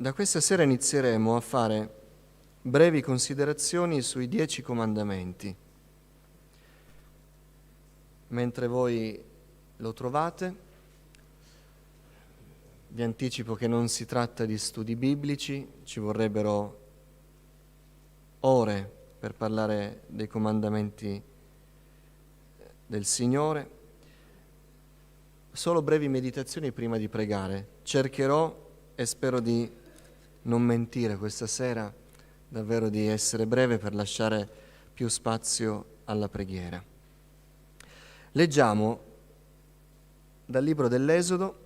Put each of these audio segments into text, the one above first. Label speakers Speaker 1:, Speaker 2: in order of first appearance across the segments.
Speaker 1: Da questa sera inizieremo a fare brevi considerazioni sui 10 comandamenti. Mentre voi lo trovate, vi anticipo che non si tratta di studi biblici, ci vorrebbero ore per parlare dei comandamenti del Signore. Solo brevi meditazioni prima di pregare. Cercherò e spero di non mentire questa sera, davvero di essere breve per lasciare più spazio alla preghiera. Leggiamo dal libro dell'Esodo,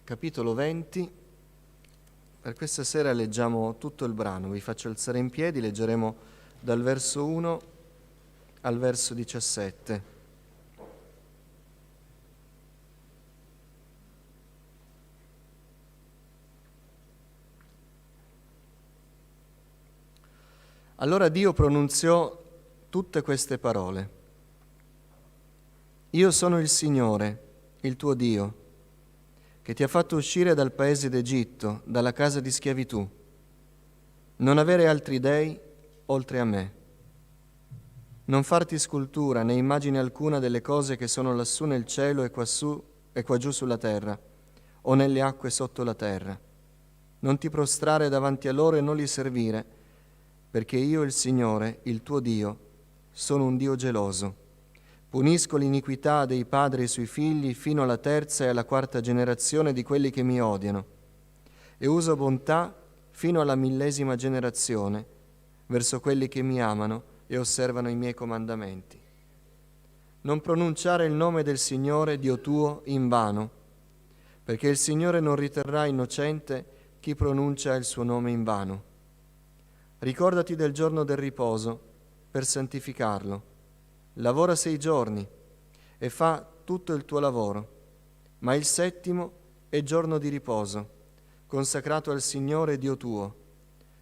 Speaker 1: capitolo 20. Per questa sera leggiamo tutto il brano, vi faccio alzare in piedi, leggeremo dal verso 1 al verso 17. Allora Dio pronunziò tutte queste parole. Io sono il Signore, il tuo Dio, che ti ha fatto uscire dal paese d'Egitto, dalla casa di schiavitù. Non avere altri dei oltre a me. Non farti scultura né immagine alcuna delle cose che sono lassù nel cielo e qua giù sulla terra, o nelle acque sotto la terra. Non ti prostrare davanti a loro e non li servire, perché io, il Signore, il tuo Dio, sono un Dio geloso. Punisco l'iniquità dei padri sui figli fino alla terza e alla quarta generazione di quelli che mi odiano, e uso bontà fino alla 1000ª generazione verso quelli che mi amano e osservano i miei comandamenti. Non pronunciare il nome del Signore, Dio tuo, in vano, perché il Signore non riterrà innocente chi pronuncia il suo nome in vano. Ricordati del giorno del riposo per santificarlo. Lavora 6 giorni e fa tutto il tuo lavoro, ma il 7° è giorno di riposo, consacrato al Signore Dio tuo.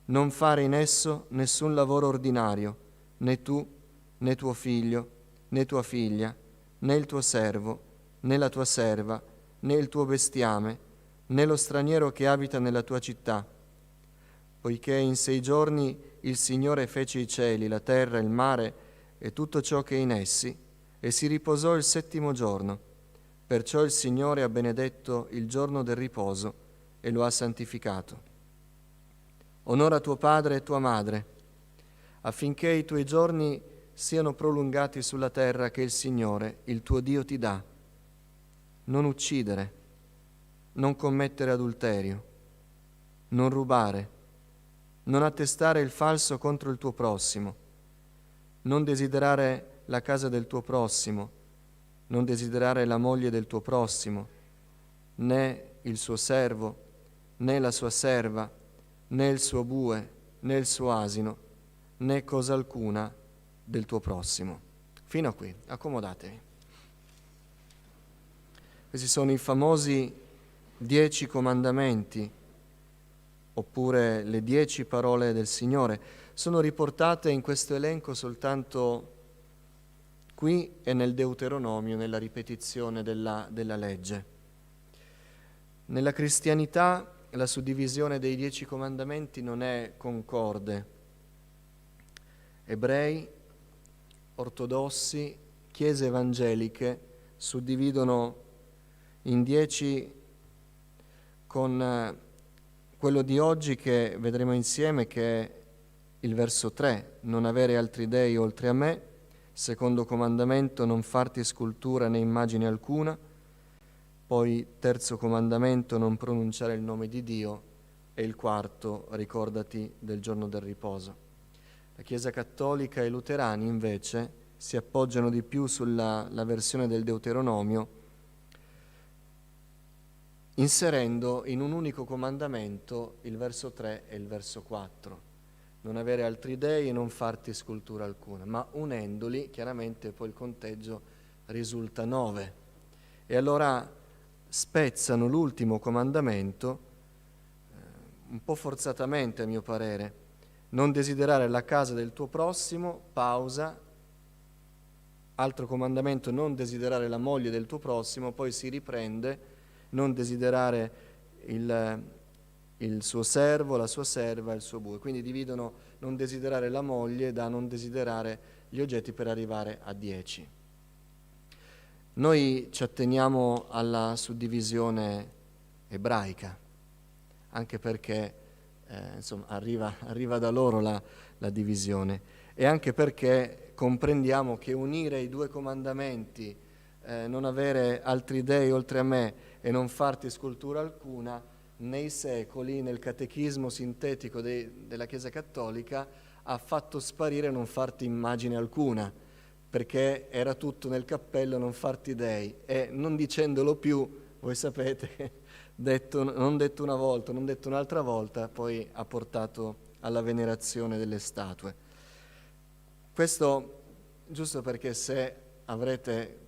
Speaker 1: Non fare in esso nessun lavoro ordinario, né tu, né tuo figlio, né tua figlia, né il tuo servo, né la tua serva, né il tuo bestiame, né lo straniero che abita nella tua città. Poiché in 6 giorni il Signore fece i cieli, la terra, il mare e tutto ciò che è in essi, e si riposò il 7° giorno. Perciò il Signore ha benedetto il giorno del riposo e lo ha santificato. Onora tuo padre e tua madre, affinché i tuoi giorni siano prolungati sulla terra che il Signore, il tuo Dio, ti dà. Non uccidere, non commettere adulterio, non rubare, non attestare il falso contro il tuo prossimo, non desiderare la casa del tuo prossimo, non desiderare la moglie del tuo prossimo, né il suo servo, né la sua serva, né il suo bue, né il suo asino, né cosa alcuna del tuo prossimo. Fino a qui, accomodatevi. Questi sono i famosi 10 comandamenti, oppure le 10 parole del Signore. Sono riportate in questo elenco soltanto qui e nel Deuteronomio, nella ripetizione della legge. Nella cristianità la suddivisione dei 10 comandamenti non è concorde. Ebrei, ortodossi, chiese evangeliche suddividono in 10 con quello di oggi che vedremo insieme, che è il verso 3, non avere altri dei oltre a me. Secondo comandamento, non farti scultura né immagine alcuna. Poi terzo comandamento, non pronunciare il nome di Dio. E il quarto, ricordati del giorno del riposo. La Chiesa cattolica e i luterani invece si appoggiano di più sulla versione del Deuteronomio, inserendo in un unico comandamento il verso 3 e il verso 4. Non avere altri dei e non farti scultura alcuna, ma unendoli chiaramente poi il conteggio risulta 9. E allora spezzano l'ultimo comandamento, un po' forzatamente a mio parere, non desiderare la casa del tuo prossimo, pausa, altro comandamento, non desiderare la moglie del tuo prossimo, poi si riprende, non desiderare il suo servo, la sua serva, il suo bue. Quindi dividono non desiderare la moglie da non desiderare gli oggetti per arrivare a 10. Noi ci atteniamo alla suddivisione ebraica, anche perché arriva da loro la divisione, e anche perché comprendiamo che unire i 2 comandamenti, non avere altri dei oltre a me e non farti scultura alcuna, nei secoli, nel catechismo sintetico della Chiesa Cattolica, ha fatto sparire non farti immagine alcuna, perché era tutto nel cappello non farti dei, e non dicendolo più, voi sapete, non detto una volta, non detto un'altra volta, poi ha portato alla venerazione delle statue. Questo giusto perché se avrete,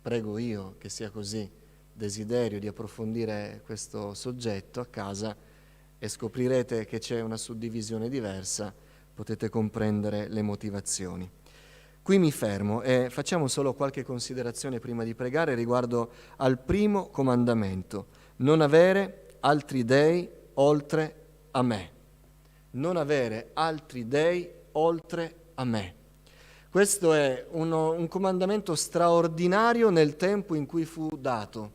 Speaker 1: prego io che sia così, desiderio di approfondire questo soggetto a casa e scoprirete che c'è una suddivisione diversa, potete comprendere le motivazioni. Qui mi fermo e facciamo solo qualche considerazione prima di pregare riguardo al primo comandamento: non avere altri dei oltre a me. Non avere altri dei oltre a me. Questo è un comandamento straordinario nel tempo in cui fu dato.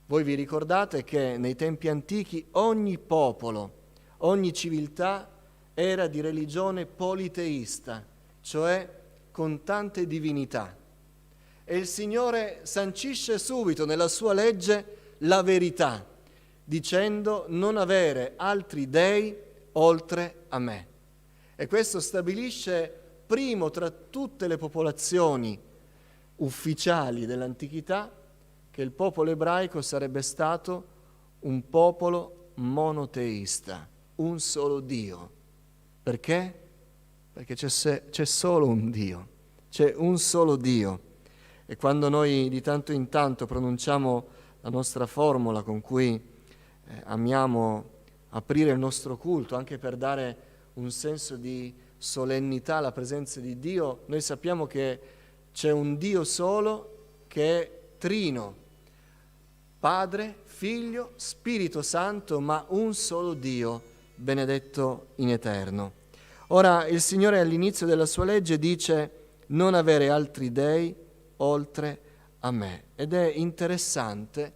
Speaker 1: Voi vi ricordate che nei tempi antichi ogni popolo, ogni civiltà era di religione politeista, cioè con tante divinità. E il Signore sancisce subito nella sua legge la verità, dicendo non avere altri dei oltre a me. E questo stabilisce primo tra tutte le popolazioni ufficiali dell'antichità che il popolo ebraico sarebbe stato un popolo monoteista, un solo Dio. Perché? Perché c'è solo un Dio, c'è un solo Dio. E quando noi di tanto in tanto pronunciamo la nostra formula con cui amiamo aprire il nostro culto, anche per dare un senso di solennità alla presenza di Dio, noi sappiamo che c'è un Dio solo che è trino, Padre, Figlio, Spirito Santo, ma un solo Dio, benedetto in eterno. Ora il Signore all'inizio della sua legge dice non avere altri dei oltre a me. Ed è interessante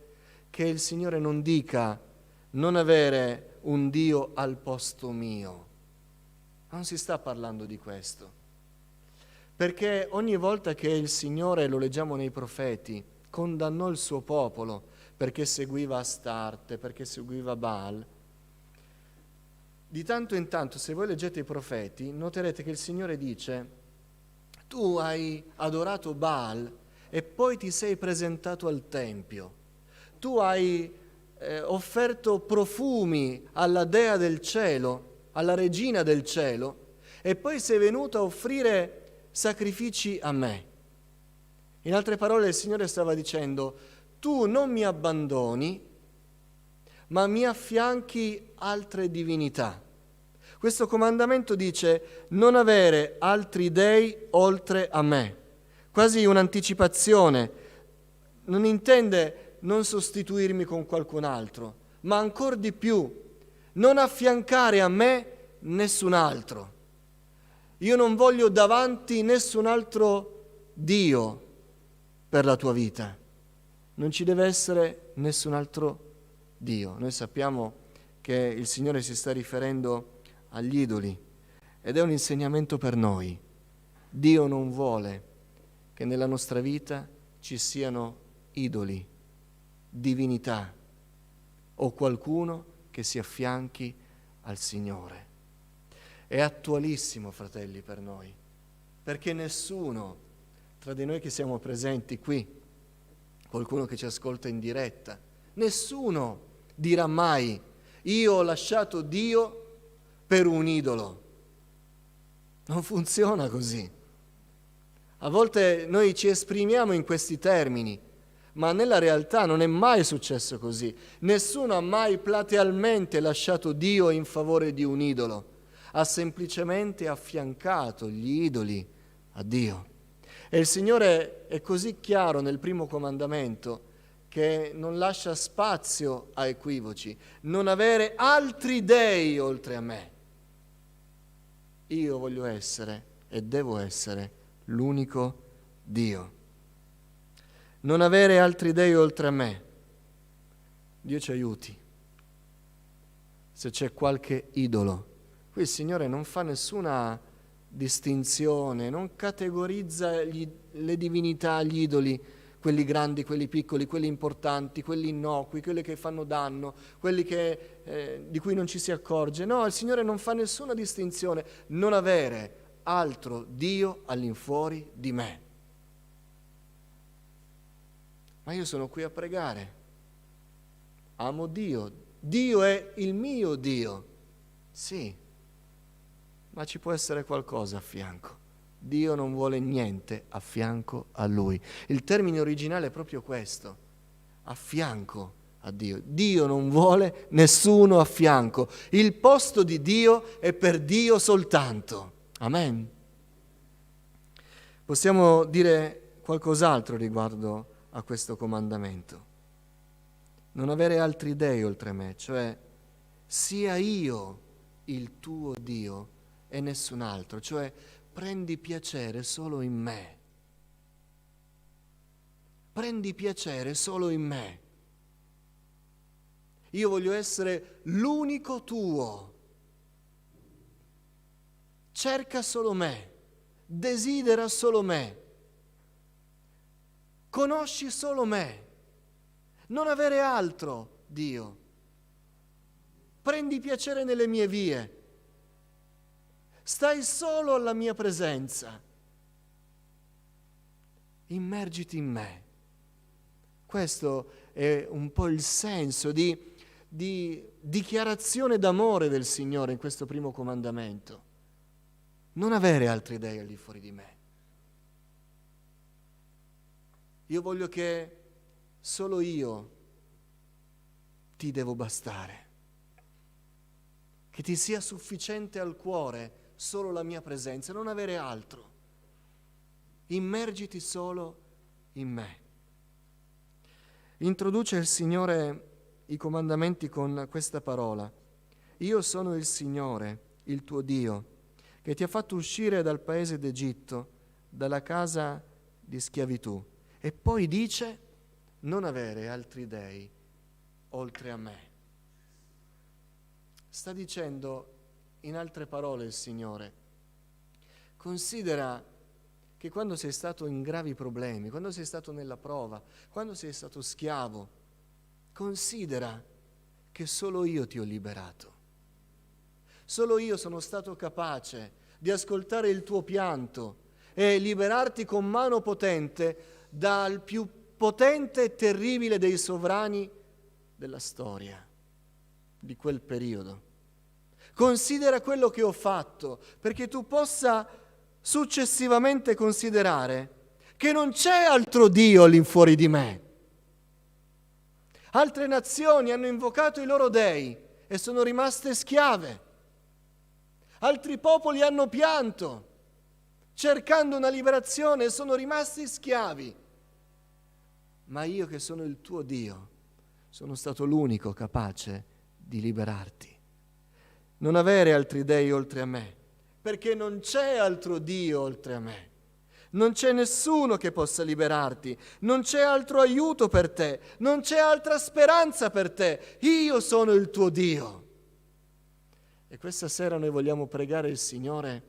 Speaker 1: che il Signore non dica non avere un Dio al posto mio. Non si sta parlando di questo. Perché ogni volta che il Signore, lo leggiamo nei profeti, condannò il suo popolo perché seguiva Astarte, perché seguiva Baal, di tanto in tanto, se voi leggete i profeti, noterete che il Signore dice tu hai adorato Baal e poi ti sei presentato al Tempio. Tu hai offerto profumi alla Dea del cielo, alla Regina del cielo, e poi sei venuto a offrire sacrifici a me. In altre parole, il Signore stava dicendo tu non mi abbandoni, ma mi affianchi altre divinità. Questo comandamento dice non avere altri dei oltre a me, quasi un'anticipazione. Non intende non sostituirmi con qualcun altro, ma ancora di più, non affiancare a me nessun altro. Io non voglio davanti nessun altro Dio per la tua vita. Non ci deve essere nessun altro Dio. Noi sappiamo che il Signore si sta riferendo agli idoli ed è un insegnamento per noi. Dio non vuole che nella nostra vita ci siano idoli, divinità o qualcuno che si affianchi al Signore. È attualissimo, fratelli, per noi, perché nessuno tra di noi che siamo presenti qui, qualcuno che ci ascolta in diretta, nessuno dirà mai io ho lasciato Dio per un idolo. Non funziona così. A volte noi ci esprimiamo in questi termini, ma nella realtà non è mai successo così. Nessuno ha mai platealmente lasciato Dio in favore di un idolo, ha semplicemente affiancato gli idoli a Dio. E il Signore è così chiaro nel primo comandamento che non lascia spazio a equivoci. Non avere altri dei oltre a me. Io voglio essere e devo essere l'unico Dio. Non avere altri dei oltre a me. Dio ci aiuti. Se c'è qualche idolo. Qui il Signore non fa nessuna distinzione, non categorizza le divinità, gli idoli, quelli grandi, quelli piccoli, quelli importanti, quelli innocui, quelli che fanno danno, quelli di cui non ci si accorge. No, il Signore non fa nessuna distinzione. Non avere altro Dio all'infuori di me. Ma io sono qui a pregare. Amo Dio. Dio è il mio Dio. Sì, ma ci può essere qualcosa a fianco. Dio non vuole niente a fianco a Lui. Il termine originale è proprio questo, a fianco a Dio. Dio non vuole nessuno a fianco. Il posto di Dio è per Dio soltanto. Amen. Possiamo dire qualcos'altro riguardo a questo comandamento. Non avere altri dei oltre me, cioè sia io il tuo Dio e nessun altro, cioè prendi piacere solo in me. Prendi piacere solo in me. Io voglio essere l'unico tuo. Cerca solo me, desidera solo me, conosci solo me, non avere altro, Dio. Prendi piacere nelle mie vie. Stai solo alla mia presenza. Immergiti in me. Questo è un po' il senso di dichiarazione d'amore del Signore in questo primo comandamento. Non avere altri dei al di fuori di me. Io voglio che solo io ti devo bastare. Che ti sia sufficiente al cuore solo la mia presenza, non avere altro. Immergiti solo in me. Introduce il Signore i comandamenti con questa parola. Io sono il Signore, il tuo Dio, che ti ha fatto uscire dal paese d'Egitto, dalla casa di schiavitù. E poi dice, non avere altri dei oltre a me. Sta dicendo, in altre parole, il Signore, considera che quando sei stato in gravi problemi, quando sei stato nella prova, quando sei stato schiavo, considera che solo io ti ho liberato. Solo io sono stato capace di ascoltare il tuo pianto e liberarti con mano potente dal più potente e terribile dei sovrani della storia, di quel periodo. Considera quello che ho fatto, perché tu possa successivamente considerare che non c'è altro Dio all'infuori di me. Altre nazioni hanno invocato i loro dei e sono rimaste schiave. Altri popoli hanno pianto, cercando una liberazione e sono rimasti schiavi. Ma io che sono il tuo Dio, sono stato l'unico capace di liberarti. Non avere altri dei oltre a me, perché non c'è altro Dio oltre a me. Non c'è nessuno che possa liberarti, non c'è altro aiuto per te, non c'è altra speranza per te. Io sono il tuo Dio. E questa sera noi vogliamo pregare il Signore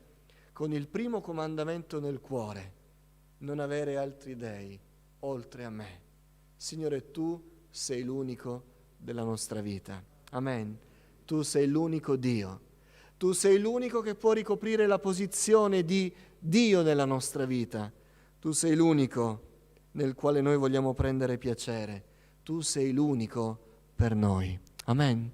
Speaker 1: con il primo comandamento nel cuore, non avere altri dei oltre a me. Signore, tu sei l'unico della nostra vita. Amen. Tu sei l'unico Dio. Tu sei l'unico che può ricoprire la posizione di Dio nella nostra vita. Tu sei l'unico nel quale noi vogliamo prendere piacere. Tu sei l'unico per noi. Amen.